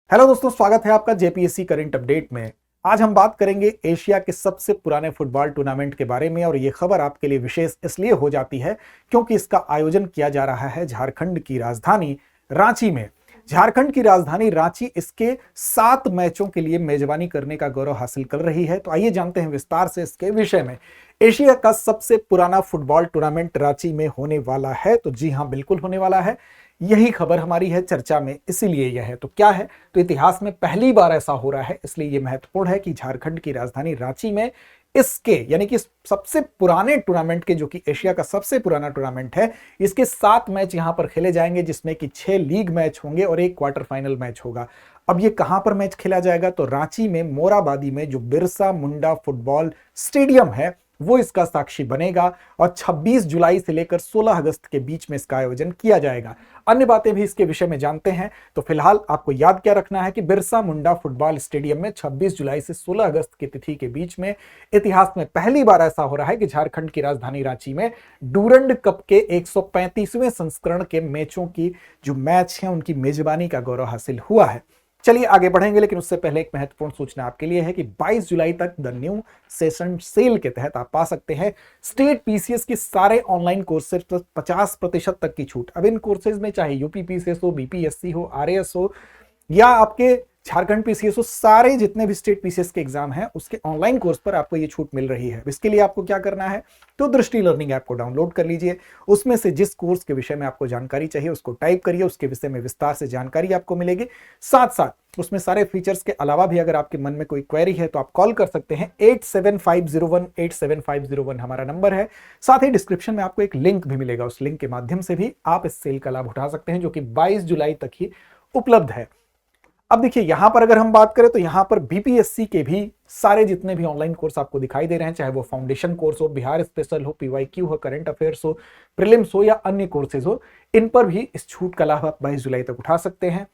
Hello दोस्तों, स्वागत है आपका जेपीएससी करंट अपडेट में। आज हम बात करेंगे एशिया के सबसे पुराने फुटबॉल टूर्नामेंट के बारे में और ये खबर आपके लिए विशेष इसलिए हो जाती है क्योंकि इसका आयोजन किया जा रहा है झारखंड की राजधानी रांची में। झारखंड की राजधानी रांची इसके 7 मैचों के लिए मेजबानी करने का गौरव हासिल कर रही है। तो आइए जानते हैं विस्तार से इसके विषय में। एशिया का सबसे पुराना फुटबॉल टूर्नामेंट रांची में होने वाला है। तो जी हां, बिल्कुल होने वाला है। यही खबर हमारी है चर्चा में, इसीलिए यह है। तो क्या है, तो इतिहास में पहली बार ऐसा हो रहा है, इसलिए यह महत्वपूर्ण है कि झारखंड की राजधानी रांची में इसके यानी कि सबसे पुराने टूर्नामेंट के, जो कि एशिया का सबसे पुराना टूर्नामेंट है, इसके 7 मैच यहां पर खेले जाएंगे, जिसमें कि 6 लीग मैच होंगे और 1 क्वार्टर फाइनल मैच होगा। अब ये कहां पर मैच खेला जाएगा, तो रांची में मोराबादी में जो बिरसा मुंडा फुटबॉल स्टेडियम है वो इसका साक्षी बनेगा और 26 जुलाई से लेकर 16 अगस्त के बीच में इसका आयोजन किया जाएगा। अन्य बातें भी इसके विषय में जानते हैं। तो फिलहाल आपको याद क्या रखना है कि बिरसा मुंडा फुटबॉल स्टेडियम में 26 जुलाई से 16 अगस्त की तिथि के बीच में इतिहास में पहली बार ऐसा हो रहा है कि झारखंड की राजधानी रांची में डूरंड कप के 135वें संस्करण के मैचों की जो मैच हैं उनकी मेजबानी का गौरव हासिल हुआ है। चलिए आगे बढ़ेंगे, लेकिन उससे पहले एक महत्वपूर्ण सूचना आपके लिए है कि 22 जुलाई तक द न्यू सेशन सेल के तहत आप पा सकते हैं स्टेट पीसीएस के सारे ऑनलाइन कोर्सेज पर 50% तक की छूट। अब इन कोर्सेज में चाहे यूपी पीसीएस हो, बीपीएससी हो, आरएएस हो या आपके झारखंड पीसीएस हो, सारे जितने भी स्टेट पीसीएस के एग्जाम हैं उसके ऑनलाइन कोर्स पर आपको ये छूट मिल रही है। इसके लिए आपको क्या करना है, तो दृष्टि लर्निंग ऐप को डाउनलोड कर लीजिए। उसमें से जिस कोर्स के विषय में आपको जानकारी चाहिए उसको टाइप करिए, उसके विषय में विस्तार से जानकारी आपको मिलेगी। साथ साथ उसमें सारे फीचर्स के अलावा भी अगर आपके मन में कोई क्वेरी है तो आप कॉल कर सकते हैं। 8750187501 हमारा नंबर है। साथ ही डिस्क्रिप्शन में आपको एक लिंक भी मिलेगा, उस लिंक के माध्यम से भी आप इस सेल का लाभ उठा सकते हैं, जो कि 22 जुलाई तक ही उपलब्ध है। अब देखिए, यहां पर अगर हम बात करें तो यहां पर बीपीएससी के भी सारे जितने भी ऑनलाइन कोर्स आपको दिखाई दे रहे हैं, चाहे वो फाउंडेशन कोर्स हो, बिहार स्पेशल हो, पीवाईक्यू हो, करंट अफेयर्स हो, प्रीलिम्स हो या अन्य कोर्सेज हो, इन पर भी इस छूट का लाभ आप 22 जुलाई तक उठा सकते हैं।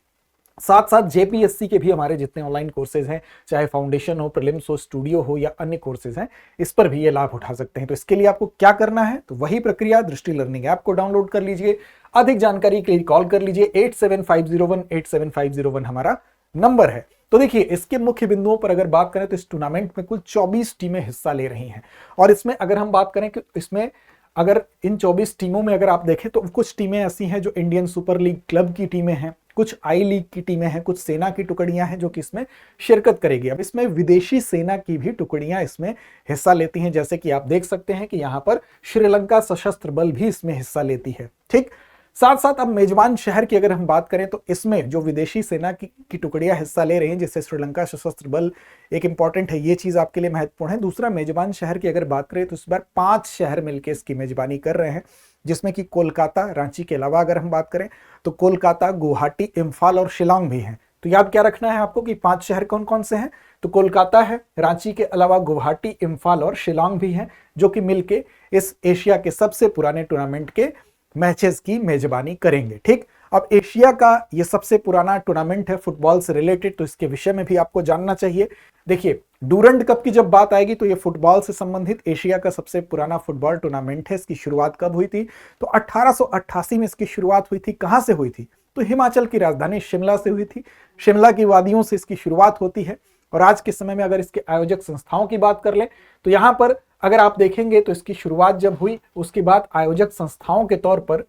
साथ साथ जेपीएससी के भी हमारे जितने ऑनलाइन कोर्सेज हैं, चाहे फाउंडेशन हो, प्रीलिम्स हो, स्टूडियो हो या अन्य कोर्सेज हैं, इस पर भी ये लाभ उठा सकते हैं। तो इसके लिए आपको क्या करना है, तो वही प्रक्रिया, दृष्टि लर्निंग ऐप को डाउनलोड कर लीजिए। अधिक जानकारी के लिए कॉल कर लीजिए। 8750187501 हमारा नंबर है। तो देखिए, इसके मुख्य बिंदुओं पर अगर बात करें तो इस टूर्नामेंट में कुल 24 टीमें हिस्सा ले रही हैं। और इसमें अगर हम बात करें कि इसमें अगर इन 24 टीमों में अगर आप देखें तो कुछ टीमें ऐसी हैं जो इंडियन सुपर लीग क्लब की टीमें हैं, कुछ आई लीग की टीमें हैं, कुछ सेना की टुकड़ियां हैं जो कि इसमें शिरकत करेगी। अब इसमें विदेशी सेना की भी टुकड़ियां इसमें हिस्सा लेती हैं, जैसे कि आप देख सकते हैं कि यहां पर श्रीलंका सशस्त्र बल भी इसमें हिस्सा लेती है। ठीक, साथ साथ अब मेजबान शहर की अगर हम बात करें तो इसमें जो विदेशी सेना की टुकड़ियां हिस्सा ले रही हैं, जैसे श्रीलंका सशस्त्र बल एक इंपॉर्टेंट है, ये चीज आपके लिए महत्वपूर्ण है। दूसरा, मेजबान शहर की अगर बात करें तो इस बार 5 शहर मिलकर इसकी मेजबानी कर रहे हैं, जिसमें कि कोलकाता, रांची के अलावा अगर हम बात करें तो कोलकाता, गुवाहाटी, इम्फाल और शिलांग भी हैं। तो याद क्या रखना है आपको कि 5 शहर कौन कौन से हैं, तो कोलकाता है, रांची के अलावा गुवाहाटी, इम्फाल और शिलांग भी हैं, जो कि मिलके इस एशिया के सबसे पुराने टूर्नामेंट के मैचेस की मेजबानी करेंगे। ठीक, अब एशिया का ये सबसे पुराना टूर्नामेंट है फुटबॉल से रिलेटेड, तो इसके विषय में भी आपको जानना चाहिए। देखिए, डूरंड कप की जब बात आएगी तो ये फुटबॉल से संबंधित एशिया का सबसे पुराना फुटबॉल टूर्नामेंट है। इसकी शुरुआत कब हुई थी, तो 1888 में इसकी शुरुआत हुई थी। कहां से हुई थी, तो हिमाचल की राजधानी शिमला से हुई थी। शिमला की वादियों से इसकी शुरुआत होती है। और आज के समय में अगर इसके आयोजक संस्थाओं की बात कर लें तो यहां पर अगर आप देखेंगे तो इसकी शुरुआत जब हुई उसके बाद आयोजक संस्थाओं के तौर पर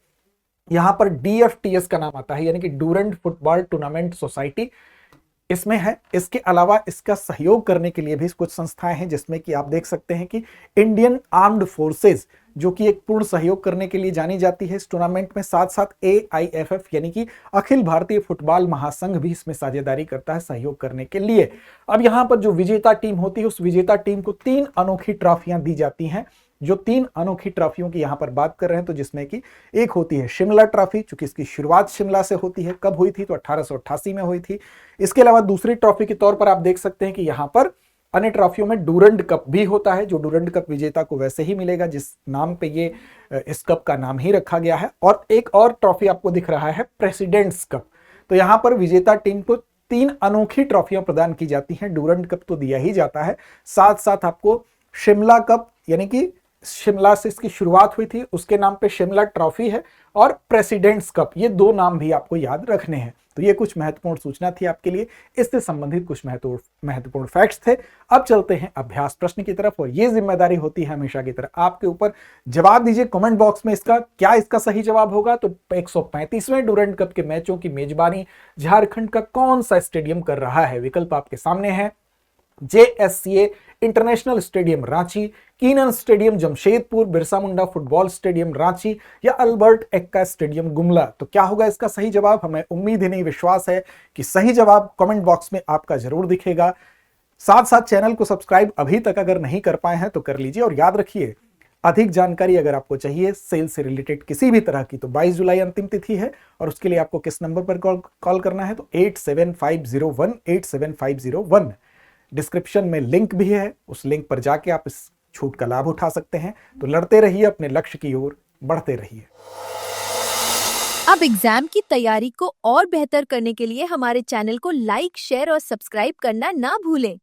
यहां पर डीएफटीएस का नाम आता है, यानी कि डूरंड फुटबॉल टूर्नामेंट सोसाइटी इसमें है। इसके अलावा इसका सहयोग करने के लिए भी कुछ संस्थाएं हैं, जिसमें कि आप देख सकते हैं कि इंडियन आर्म्ड फोर्सेस, जो कि एक पूर्ण सहयोग करने के लिए जानी जाती है इस टूर्नामेंट में। साथ साथ AIFF यानी कि अखिल भारतीय फुटबॉल महासंघ भी इसमें साझेदारी करता है सहयोग करने के लिए। अब यहां पर जो विजेता टीम होती है उस विजेता टीम को 3 अनोखी ट्रॉफियां दी जाती हैं, जो 3 अनोखी ट्रॉफियों की यहां पर बात कर रहे हैं। तो जिसमें कि एक होती है शिमला ट्रॉफी, चूंकि इसकी शुरुआत शिमला से होती है। कब हुई थी, तो 1888 में हुई थी। इसके अलावा दूसरी ट्रॉफी के तौर पर आप देख सकते हैं कि यहां पर अन्य ट्रॉफियों में डूरंड कप भी होता है, जो डूरंड कप विजेता को वैसे ही मिलेगा जिस नाम पे ये इस कप का नाम ही रखा गया है। और एक और ट्रॉफी आपको दिख रहा है प्रेसिडेंट्स कप। तो यहां पर विजेता टीम को 3 अनोखी ट्रॉफियां प्रदान की जाती हैं। डूरंड कप तो दिया ही जाता है, साथ साथ आपको शिमला कप, यानी कि शिमला से इसकी शुरुआत हुई थी, उसके नाम पे शिमला ट्रॉफी है, और प्रेसिडेंट्स कप, ये 2 नाम भी आपको याद रखने हैं। तो ये कुछ महत्वपूर्ण सूचना थी आपके लिए, इससे संबंधित कुछ महत्वपूर्ण फैक्ट्स थे। अब चलते हैं अभ्यास प्रश्न की तरफ, और ये जिम्मेदारी होती है हमेशा की तरह आपके ऊपर। जवाब दीजिए कमेंट बॉक्स में इसका क्या इसका सही जवाब होगा। तो 135वें डूरंड कप के मैचों की मेजबानी झारखंड का कौन सा स्टेडियम कर रहा है? विकल्प आपके सामने है, JSCA international stadium Ranchi, Keenan stadium Jamshedpur, Birsa Munda football stadium Ranchi या अल्बर्ट एक्का स्टेडियम गुमला। तो क्या होगा इसका सही जवाब? हमें उम्मीद ही नहीं विश्वास है कि सही जवाब कमेंट बॉक्स में आपका जरूर दिखेगा। साथ साथ चैनल को सब्सक्राइब अभी तक अगर नहीं कर पाए हैं तो कर लीजिए, और याद रखिए अधिक जानकारी अगर आपको चाहिए सेल से रिलेटेड किसी भी तरह की तो 22 जुलाई अंतिम तिथि है, और उसके लिए आपको किस नंबर पर कॉल करना है? तो 8750187501। डिस्क्रिप्शन में लिंक भी है, उस लिंक पर जाके आप इस छूट का लाभ उठा सकते हैं। तो लड़ते रहिए, अपने लक्ष्य की ओर बढ़ते रहिए। अब एग्जाम की तैयारी को और बेहतर करने के लिए हमारे चैनल को लाइक, शेयर और सब्सक्राइब करना ना भूलें।